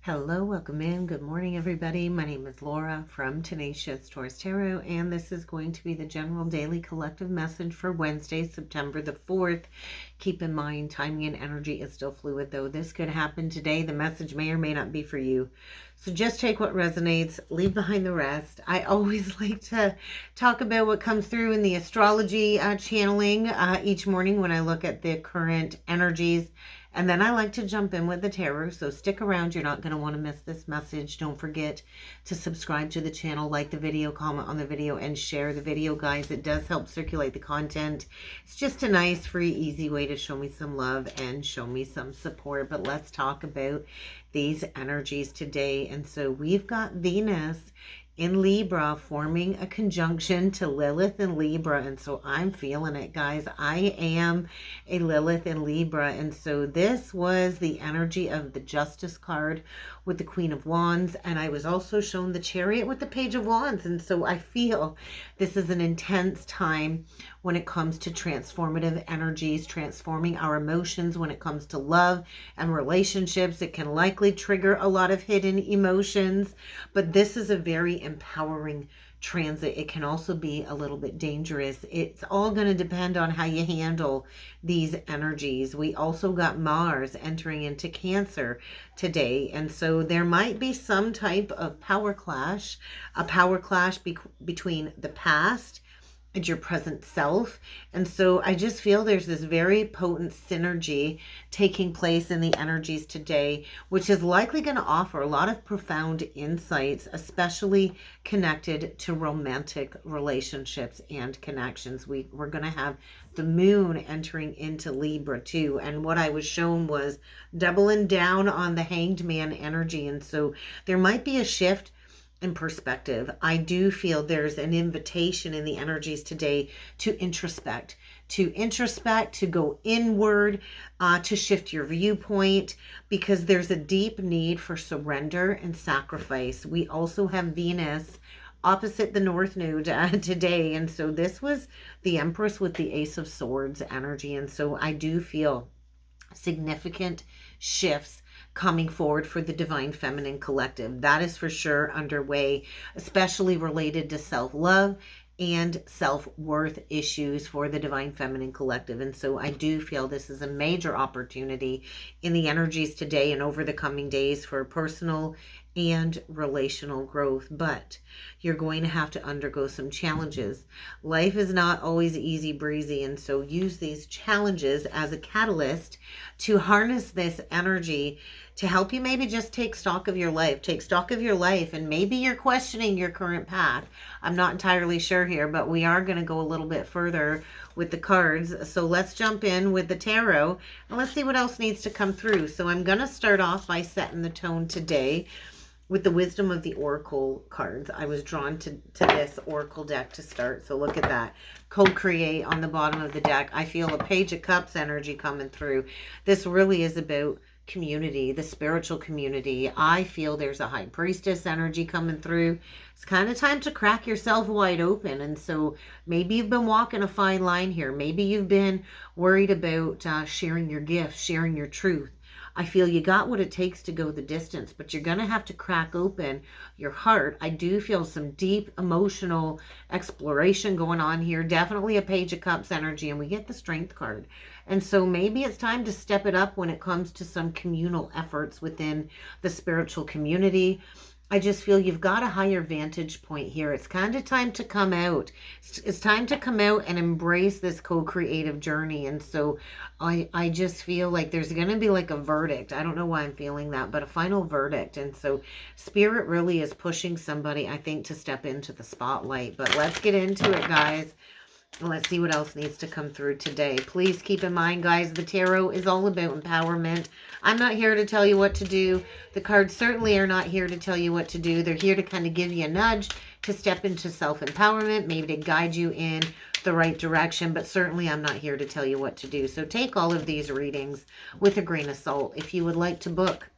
Hello, welcome in. Good morning, everybody. My name is Laura from Tenacious Taurus Tarot, and this is going to be the general daily collective message for Wednesday, September the 4th. Keep in mind, timing and energy is still fluid, though. This could happen today. The message may or may not be for you. So just take what resonates, leave behind the rest. I always like to talk about what comes through in the astrology channeling each morning when I look at the current energies. And then I like to jump in with the tarot, so stick around. You're not going to want to miss this message. Don't forget to subscribe to the channel, like the video, comment on the video, and share the video, guys. It does help circulate the content. It's just a nice, free, easy way to show me some love and show me some support. But let's talk about these energies today. And so we've got Venus in Libra forming a conjunction to Lilith in Libra, and so I'm feeling it, guys. I am a Lilith in Libra, and so this was the energy of the Justice card with the Queen of Wands, and I was also shown the Chariot with the Page of Wands, and so I feel this is an intense time when it comes to transformative energies, transforming our emotions when it comes to love and relationships. It can likely trigger a lot of hidden emotions, but this is a very empowering transit. It can also be a little bit dangerous. It's all going to depend on how you handle these energies. We also got Mars entering into Cancer today, and so there might be some type of power clash, a power clash between the past and your present self. And so I just feel there's this very potent synergy taking place in the energies today, which is likely going to offer a lot of profound insights, especially connected to romantic relationships and connections. We're going to have the moon entering into Libra too. And what I was shown was doubling down on the Hanged Man energy. And so there might be a shift in perspective. I do feel there's an invitation in the energies today to introspect, to go inward, to shift your viewpoint, because there's a deep need for surrender and sacrifice. We also have Venus opposite the North Node today, and so this was the Empress with the Ace of Swords energy, and so I do feel significant shifts coming forward for the Divine Feminine Collective. That is for sure underway, especially related to self-love and self-worth issues for the Divine Feminine Collective. And so I do feel this is a major opportunity in the energies today and over the coming days for personal and relational growth. But you're going to have to undergo some challenges. Life is not always easy breezy, and so use these challenges as a catalyst to harness this energy to help you maybe just take stock of your life. Take stock of your life, and maybe you're questioning your current path. I'm not entirely sure here, but we are going to go a little bit further with the cards. So let's jump in with the tarot, and let's see what else needs to come through. So I'm going to start off by setting the tone today with the Wisdom of the Oracle cards. I was drawn to this Oracle deck to start. So look at that. Co-create on the bottom of the deck. I feel a Page of Cups energy coming through. This really is about community, the spiritual community. I feel there's a High Priestess energy coming through. It's kind of time to crack yourself wide open. And so maybe you've been walking a fine line here. Maybe you've been worried about sharing your gifts, sharing your truth. I feel you got what it takes to go the distance, but you're going to have to crack open your heart. I do feel some deep emotional exploration going on here. Definitely a Page of Cups energy, and we get the Strength card. And so maybe it's time to step it up when it comes to some communal efforts within the spiritual community. I just feel you've got a higher vantage point here. It's kind of time to come out. It's time to come out and embrace this co-creative journey. And so I just feel like there's going to be like a verdict. I don't know why I'm feeling that, but a final verdict. And so Spirit really is pushing somebody, I think, to step into the spotlight. But let's get into it, guys. Let's see what else needs to come through today. Please keep in mind, guys, the tarot is all about empowerment. I'm not here to tell you what to do. The cards certainly are not here to tell you what to do. They're here to kind of give you a nudge to step into self-empowerment, maybe to guide you in the right direction, but certainly I'm not here to tell you what to do. So take all of these readings with a grain of salt. If you would like to book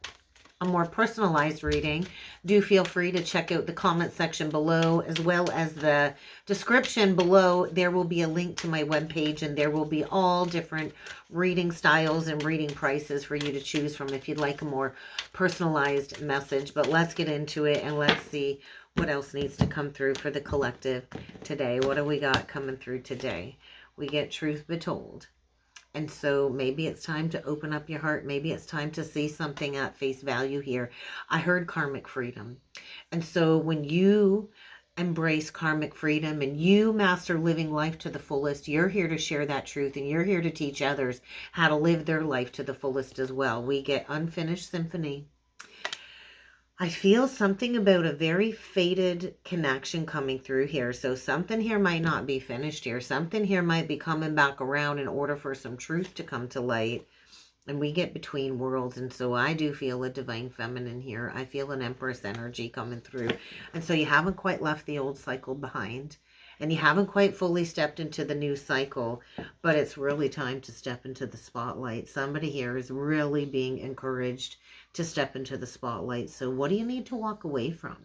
a more personalized reading, do feel free to check out the comment section below, as well as the description below. There will be a link to my webpage, and there will be all different reading styles and reading prices for you to choose from if you'd like a more personalized message. But let's get into it, and let's see what else needs to come through for the collective today. What do we got coming through today? We get truth be told. And so maybe it's time to open up your heart. Maybe it's time to see something at face value here. I heard karmic freedom. And so when you embrace karmic freedom and you master living life to the fullest, you're here to share that truth, and you're here to teach others how to live their life to the fullest as well. We get unfinished symphony. I feel something about a very fated connection coming through here. So something here might not be finished here. Something here might be coming back around in order for some truth to come to light. And we get between worlds. And so I do feel a divine feminine here. I feel an empress energy coming through. And so you haven't quite left the old cycle behind. And you haven't quite fully stepped into the new cycle. But it's really time to step into the spotlight. Somebody here is really being encouraged to step into the spotlight. So what do you need to walk away from?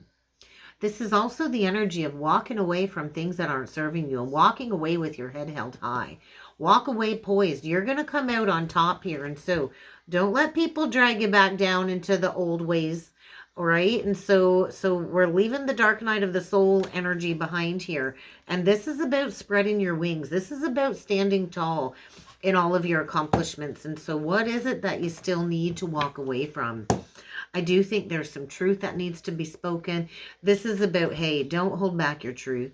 This is also the energy of walking away from things that aren't serving you, and walking away with your head held high. Walk away poised. You're going to come out on top here. And so don't let people drag you back down into the old ways. All right. And so we're leaving the dark night of the soul energy behind here. And this is about spreading your wings. This is about standing tall in all of your accomplishments. And so what is it that you still need to walk away from? I do think there's some truth that needs to be spoken. This is about, hey, don't hold back your truth.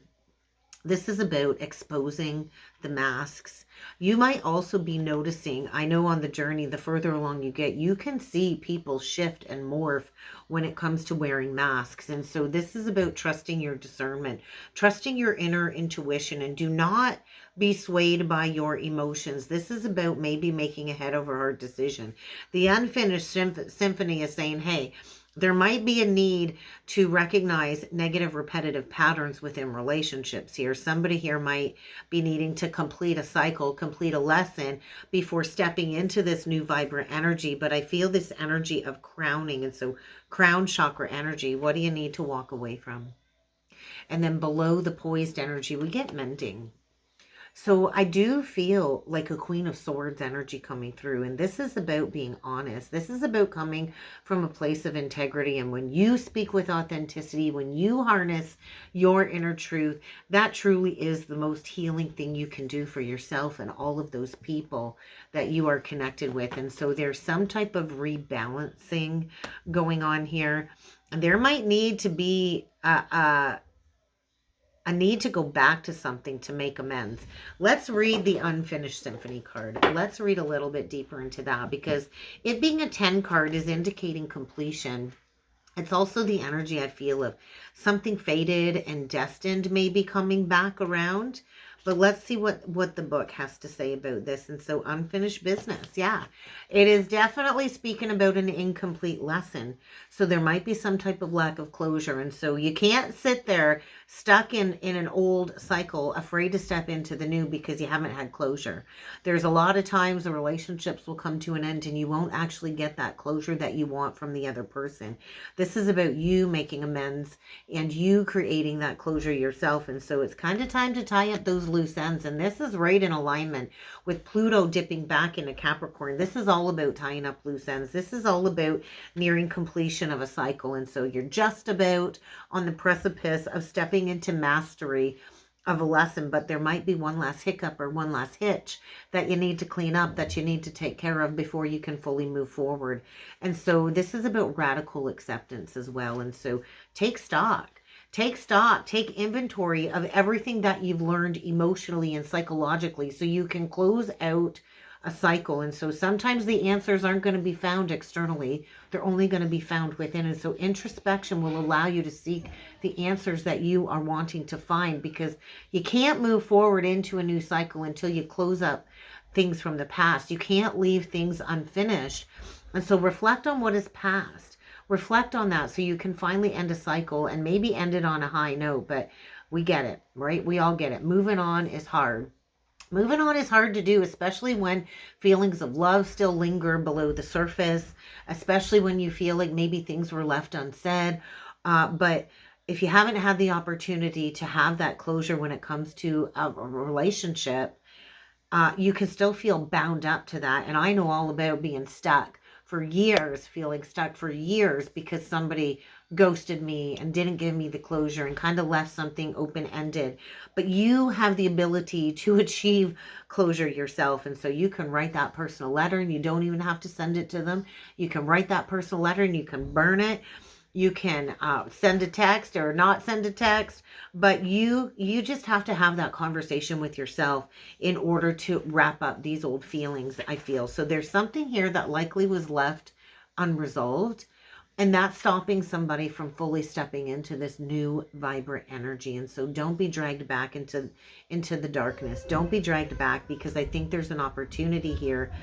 This is about exposing the masks. You might also be noticing, I know on the journey, the further along you get, you can see people shift and morph when it comes to wearing masks. And so this is about trusting your discernment, trusting your inner intuition, and do not be swayed by your emotions. This is about maybe making a head over heart decision. The unfinished symphony is saying, hey, there might be a need to recognize negative repetitive patterns within relationships here. Somebody here might be needing to complete a cycle, complete a lesson before stepping into this new vibrant energy. But I feel this energy of crowning. And so crown chakra energy, what do you need to walk away from? And then below the poised energy, we get mending. So I do feel like a Queen of Swords energy coming through. And this is about being honest. This is about coming from a place of integrity. And when you speak with authenticity, when you harness your inner truth, that truly is the most healing thing you can do for yourself and all of those people that you are connected with. And so there's some type of rebalancing going on here. And there might need to be a need to go back to something to make amends. Let's read the unfinished symphony card. Let's read a little bit deeper into that, because it being a 10 card is indicating completion. It's also the energy I feel of something fated and destined may be coming back around. But let's see what the book has to say about this. And so unfinished business. Yeah, it is definitely speaking about an incomplete lesson. So there might be some type of lack of closure. And so you can't sit there stuck in an old cycle, afraid to step into the new because you haven't had closure. There's a lot of times the relationships will come to an end and you won't actually get that closure that you want from the other person. This is about you making amends and you creating that closure yourself. And so it's kind of time to tie up those loose ends. And this is right in alignment with Pluto dipping back into Capricorn. This is all about tying up loose ends. This is all about nearing completion of a cycle. And so you're just about on the precipice of stepping into mastery of a lesson, but there might be one last hiccup or one last hitch that you need to clean up, that you need to take care of before you can fully move forward. And so this is about radical acceptance as well. And so take stock. Take stock, take inventory of everything that you've learned emotionally and psychologically so you can close out a cycle. And so sometimes the answers aren't going to be found externally. They're only going to be found within. And so introspection will allow you to seek the answers that you are wanting to find, because you can't move forward into a new cycle until you close up things from the past. You can't leave things unfinished. And so reflect on what is past. Reflect on that so you can finally end a cycle and maybe end it on a high note. But we get it, right? We all get it. Moving on is hard. Moving on is hard to do, especially when feelings of love still linger below the surface, especially when you feel like maybe things were left unsaid. But if you haven't had the opportunity to have that closure when it comes to a relationship, you can still feel bound up to that. And I know all about being stuck for years, feeling stuck for years because somebody ghosted me and didn't give me the closure and kind of left something open-ended. But you have the ability to achieve closure yourself. And so you can write that personal letter and you don't even have to send it to them. You can write that personal letter and you can burn it. You can send a text or not send a text, but you just have to have that conversation with yourself in order to wrap up these old feelings, I feel. So there's something here that likely was left unresolved, and that's stopping somebody from fully stepping into this new vibrant energy. And so don't be dragged back into the darkness. Don't be dragged back, because I think there's an opportunity here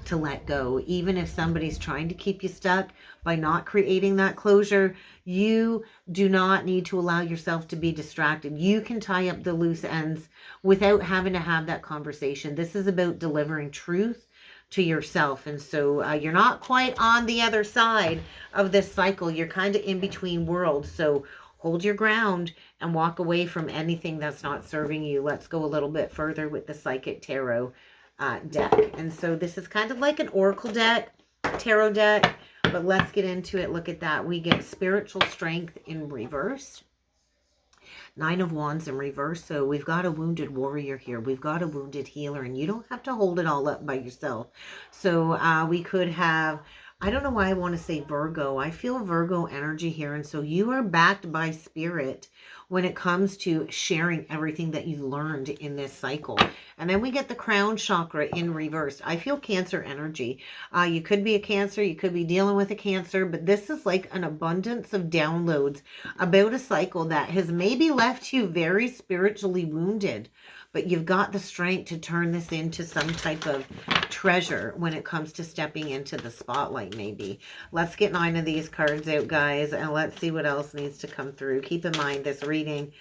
to let go. Even if somebody's trying to keep you stuck by not creating that closure, you do not need to allow yourself to be distracted. You can tie up the loose ends without having to have that conversation. This is about delivering truth to yourself. And so you're not quite on the other side of this cycle. You're kind of in between worlds. So hold your ground and walk away from anything that's not serving you. Let's go a little bit further with the Psychic Tarot deck. And so this is kind of like an oracle deck, tarot deck, but let's get into it. Look at that. We get spiritual strength in reverse. 9 of Wands in reverse. So we've got a wounded warrior here. We've got a wounded healer, and you don't have to hold it all up by yourself. So we could have, I don't know why I want to say Virgo. I feel Virgo energy here. And so you are backed by spirit when it comes to sharing everything that you learned in this cycle. And then we get the crown chakra in reverse. I feel Cancer energy. You could be a Cancer, you could be dealing with a Cancer, but this is like an abundance of downloads about a cycle that has maybe left you very spiritually wounded, but you've got the strength to turn this into some type of treasure when it comes to stepping into the spotlight, maybe. Let's get 9 of these cards out, guys, and let's see what else needs to come through. Keep in mind, this reading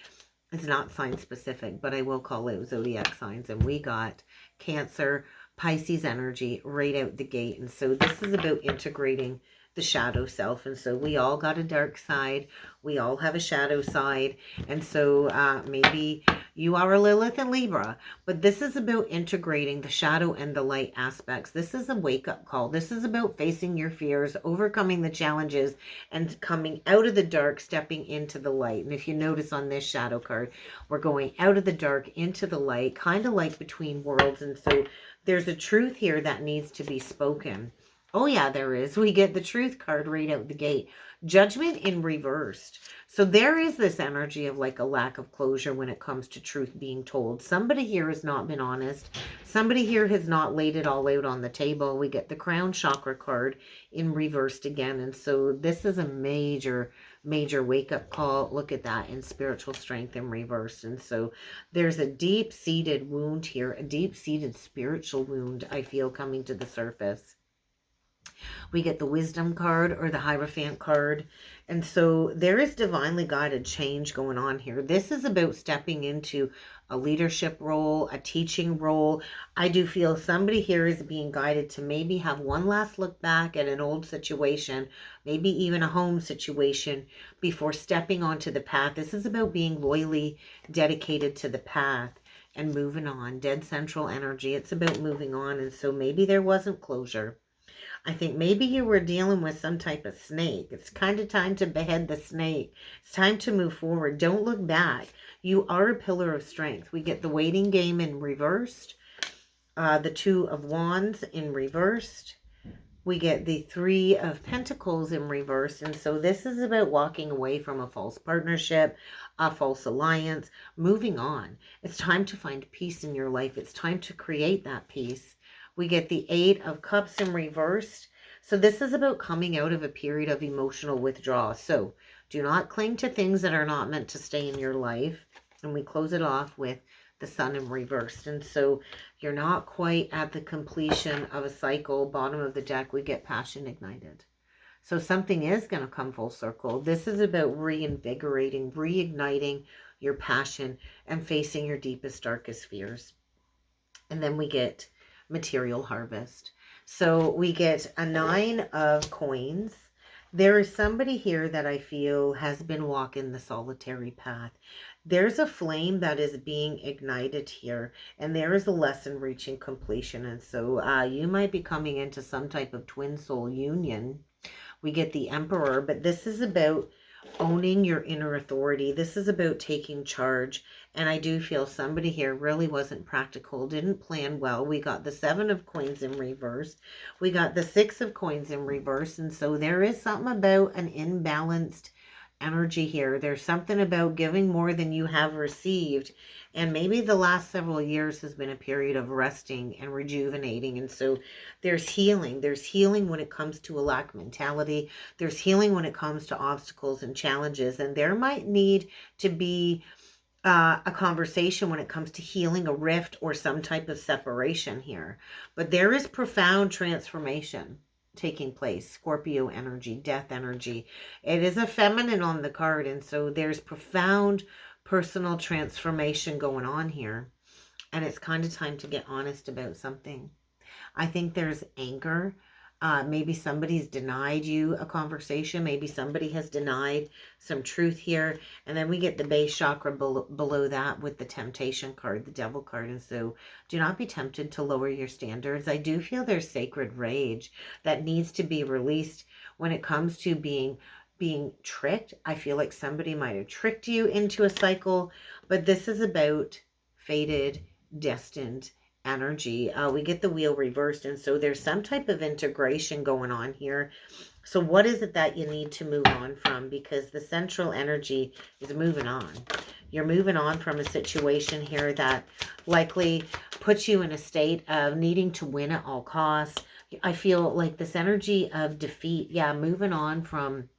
is not sign specific, but I will call out zodiac signs, and we got Cancer, Pisces energy right out the gate. And so this is about integrating the shadow self. And so we all got a dark side. We all have a shadow side. And so maybe you are a Lilith and Libra, but this is about integrating the shadow and the light aspects. This is a wake-up call. This is about facing your fears, overcoming the challenges, and coming out of the dark, stepping into the light. And if you notice on this shadow card, we're going out of the dark into the light, kind of like between worlds. And so there's a truth here that needs to be spoken. Oh yeah, there is. We get the truth card right out the gate. Judgment in reversed. So there is this energy of like a lack of closure when it comes to truth being told. Somebody here has not been honest. Somebody here has not laid it all out on the table. We get the crown chakra card in reversed again. And so this is a major wake-up call. Look at that, in spiritual strength in reverse. And so there's a deep-seated wound here, a deep-seated spiritual wound, I feel, coming to the surface. We get the wisdom card or the Hierophant card. And so there is divinely guided change going on here. This is about stepping into a leadership role, a teaching role. I do feel somebody here is being guided to maybe have one last look back at an old situation, maybe even a home situation, before stepping onto the path. This is about being loyally dedicated to the path and moving on. Dead central energy. It's about moving on. And so maybe there wasn't closure. I think maybe you were dealing with some type of snake. It's kind of time to behead the snake. It's time to move forward. Don't look back. You are a pillar of strength. We get the waiting game in reversed. The 2 of Wands in reversed. We get the 3 of Pentacles in reverse. And so this is about walking away from a false partnership, a false alliance, moving on. It's time to find peace in your life. It's time to create that peace. We get the 8 of Cups in reversed. So this is about coming out of a period of emotional withdrawal. So do not cling to things that are not meant to stay in your life. And we close it off with the Sun in reversed. And so you're not quite at the completion of a cycle. Bottom of the deck, we get passion ignited. So something is going to come full circle. This is about reinvigorating, reigniting your passion and facing your deepest, darkest fears. And then we get material harvest. So we get a 9 of coins. There is somebody here that I feel has been walking the solitary path. There's a flame that is being ignited here, and there is a lesson reaching completion. And so you might be coming into some type of twin soul union. We get the Emperor, but this is about owning your inner authority. This is about taking charge. And I do feel somebody here really wasn't practical, didn't plan well. We got the 7 of coins in reverse. We got the 6 of coins in reverse. And so there is something about an imbalanced energy here. There's something about giving more than you have received. And maybe the last several years has been a period of resting and rejuvenating. And so there's healing. There's healing when it comes to a lack mentality. There's healing when it comes to obstacles and challenges. And there might need to be a conversation when it comes to healing a rift or some type of separation here. But there is profound transformation taking place. Scorpio energy, death energy. It is a feminine on the card, and so there's profound personal transformation going on here. And it's kind of time to get honest about something. I think there's anger. Maybe somebody's denied you a conversation. Maybe somebody has denied some truth here. And then we get the base chakra below that with the temptation card, the devil card. And so do not be tempted to lower your standards. I do feel there's sacred rage that needs to be released when it comes to being tricked. I feel like somebody might have tricked you into a cycle, but this is about fated, destined energy. We get the wheel reversed, and so there's some type of integration going on here. So what is it that you need to move on from? Because the central energy is moving on. You're moving on from a situation here that likely puts you in a state of needing to win at all costs. I feel like this energy of defeat. Yeah, moving on from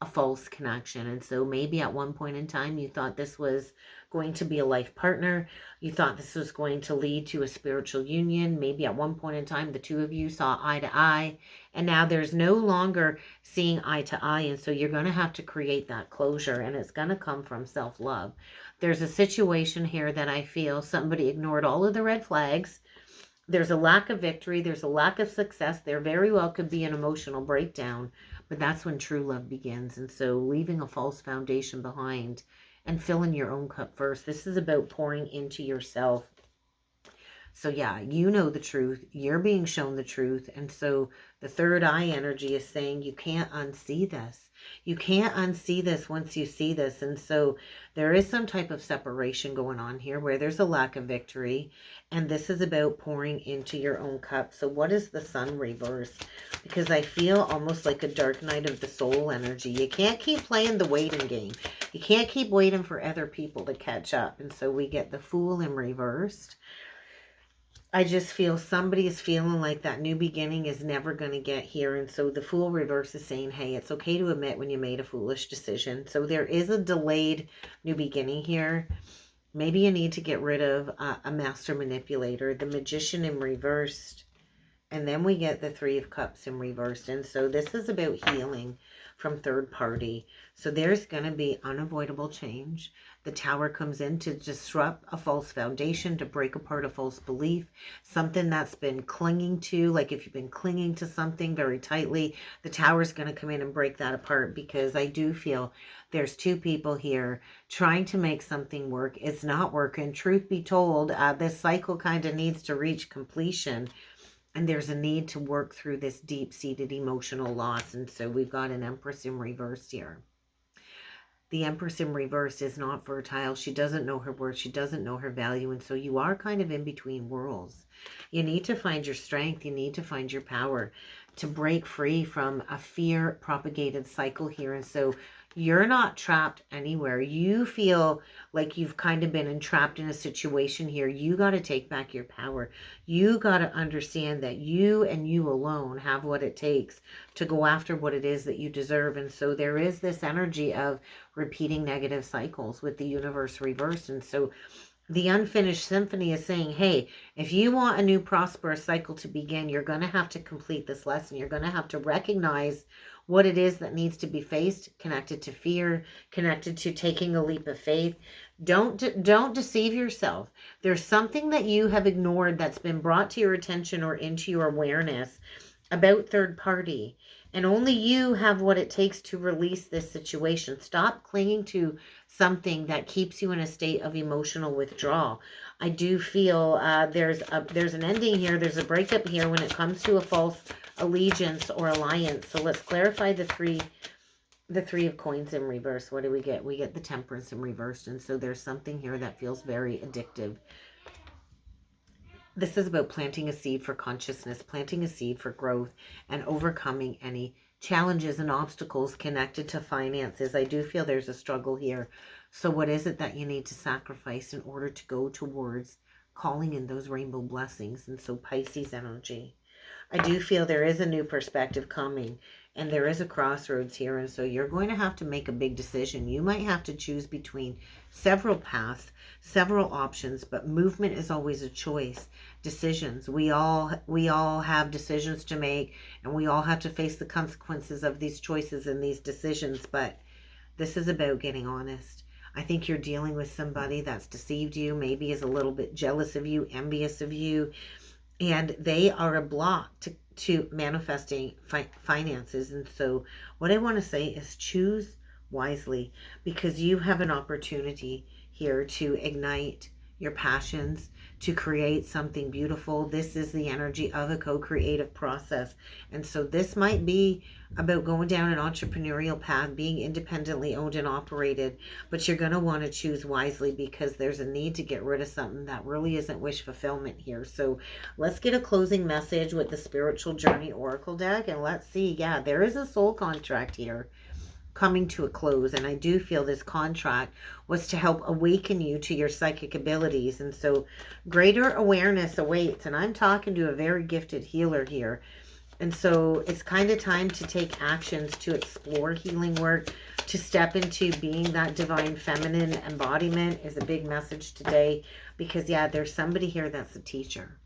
a false connection. And so maybe at one point in time you thought this was going to be a life partner. You thought this was going to lead to a spiritual union. Maybe at one point in time the two of you saw eye to eye, and now there's no longer seeing eye to eye. And so you're going to have to create that closure, and it's going to come from self-love. There's a situation here that I feel somebody ignored all of the red flags. There's a lack of victory. There's a lack of success. There very well could be an emotional breakdown, but that's when true love begins. And so leaving a false foundation behind and filling your own cup first. This is about pouring into yourself. So yeah, you know the truth. You're being shown the truth. And so the third eye energy is saying you can't unsee this. You can't unsee this once you see this. And so there is some type of separation going on here where there's a lack of victory. And this is about pouring into your own cup. So what is the sun reverse? Because I feel almost like a dark night of the soul energy. You can't keep playing the waiting game. You can't keep waiting for other people to catch up. And so we get the Fool in reversed. I just feel somebody is feeling like that new beginning is never going to get here. And so the Fool reverse is saying, hey, it's okay to admit when you made a foolish decision. So there is a delayed new beginning here. Maybe you need to get rid of a master manipulator, the Magician in reversed. And then we get the Three of Cups in reversed. And so this is about healing from third party. So there's going to be unavoidable change. The Tower comes in to disrupt a false foundation, to break apart a false belief, something that's been clinging to, like if you've been clinging to something very tightly, the Tower is going to come in and break that apart, because I do feel there's two people here trying to make something work. It's not working. Truth be told, this cycle kind of needs to reach completion. And there's a need to work through this deep-seated emotional loss. And so we've got an Empress in reverse here. The Empress in reverse is not fertile. She doesn't know her worth. She doesn't know her value. And so you are kind of in between worlds. You need to find your strength. You need to find your power to break free from a fear-propagated cycle here. And so you're not trapped anywhere. You feel like you've kind of been entrapped in a situation here. You got to take back your power. You got to understand that you and you alone have what it takes to go after what it is that you deserve. And so there is this energy of repeating negative cycles with the universe reversed. And so the unfinished symphony is saying, hey, if you want a new prosperous cycle to begin, you're going to have to complete this lesson. You're going to have to recognize what it is that needs to be faced, connected to fear, connected to taking a leap of faith. Don't deceive yourself. There's something that you have ignored that's been brought to your attention or into your awareness about third party. And only you have what it takes to release this situation. Stop clinging to something that keeps you in a state of emotional withdrawal. I do feel there's an ending here. There's a breakup here when it comes to a false allegiance or alliance. So let's clarify the three of coins in reverse. What do we get? We get the Temperance in reverse. And so there's something here that feels very addictive. This is about planting a seed for consciousness, planting a seed for growth, and overcoming any challenges and obstacles connected to finances. I do feel there's a struggle here. So what is it that you need to sacrifice in order to go towards calling in those rainbow blessings? And so Pisces energy. I do feel there is a new perspective coming, and there is a crossroads here. And so you're going to have to make a big decision. You might have to choose between several paths, several options, but movement is always a choice. Decisions. We all have decisions to make, and we all have to face the consequences of these choices and these decisions. But this is about getting honest. I think you're dealing with somebody that's deceived you, maybe is a little bit jealous of you, envious of you, and they are a block to manifesting finances. And so what I want to say is choose wisely, because you have an opportunity here to ignite your passions, to create something beautiful. This is the energy of a co-creative process. And so this might be about going down an entrepreneurial path, being independently owned and operated, but you're going to want to choose wisely, because there's a need to get rid of something that really isn't wish fulfillment here. So let's get a closing message with the Spiritual Journey Oracle deck, and let's see. Yeah, there is a soul contract here coming to a close, and I do feel this contract was to help awaken you to your psychic abilities. And so greater awareness awaits, and I'm talking to a very gifted healer here. And so it's kind of time to take actions to explore healing work, to step into being that divine feminine embodiment is a big message today, because yeah, there's somebody here that's a teacher.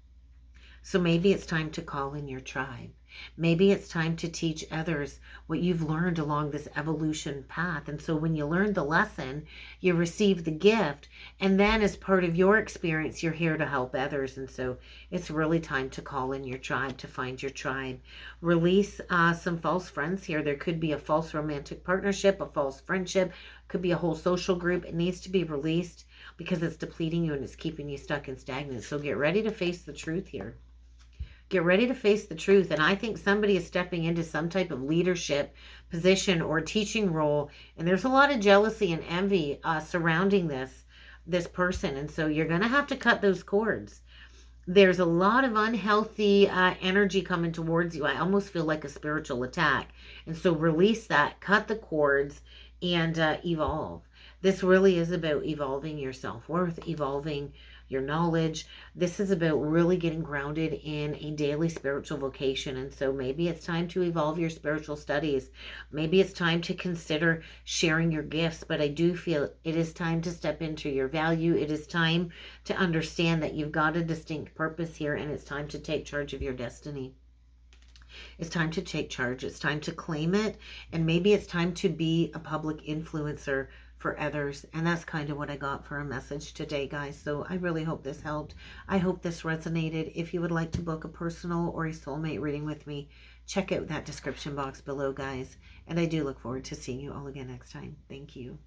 So maybe it's time to call in your tribe. Maybe it's time to teach others what you've learned along this evolution path. And so when you learn the lesson, you receive the gift. And then as part of your experience, you're here to help others. And so it's really time to call in your tribe, to find your tribe. Release some false friends here. There could be a false romantic partnership, a false friendship, could be a whole social group. It needs to be released because it's depleting you and it's keeping you stuck and stagnant. So get ready to face the truth here. Get ready to face the truth. And I think somebody is stepping into some type of leadership position or teaching role. And there's a lot of jealousy and envy surrounding this person. And so you're going to have to cut those cords. There's a lot of unhealthy energy coming towards you. I almost feel like a spiritual attack. And so release that, cut the cords, and evolve. This really is about evolving your self-worth, evolving your knowledge. This is about really getting grounded in a daily spiritual vocation. And so maybe it's time to evolve your spiritual studies. Maybe it's time to consider sharing your gifts. But I do feel it is time to step into your value. It is time to understand that you've got a distinct purpose here, and it's time to take charge of your destiny. It's time to take charge. It's time to claim it. And maybe it's time to be a public influencer for others. And that's kind of what I got for a message today, guys. So I really hope this helped. I hope this resonated. If you would like to book a personal or a soulmate reading with me, check out that description box below, guys. And I do look forward to seeing you all again next time. Thank you.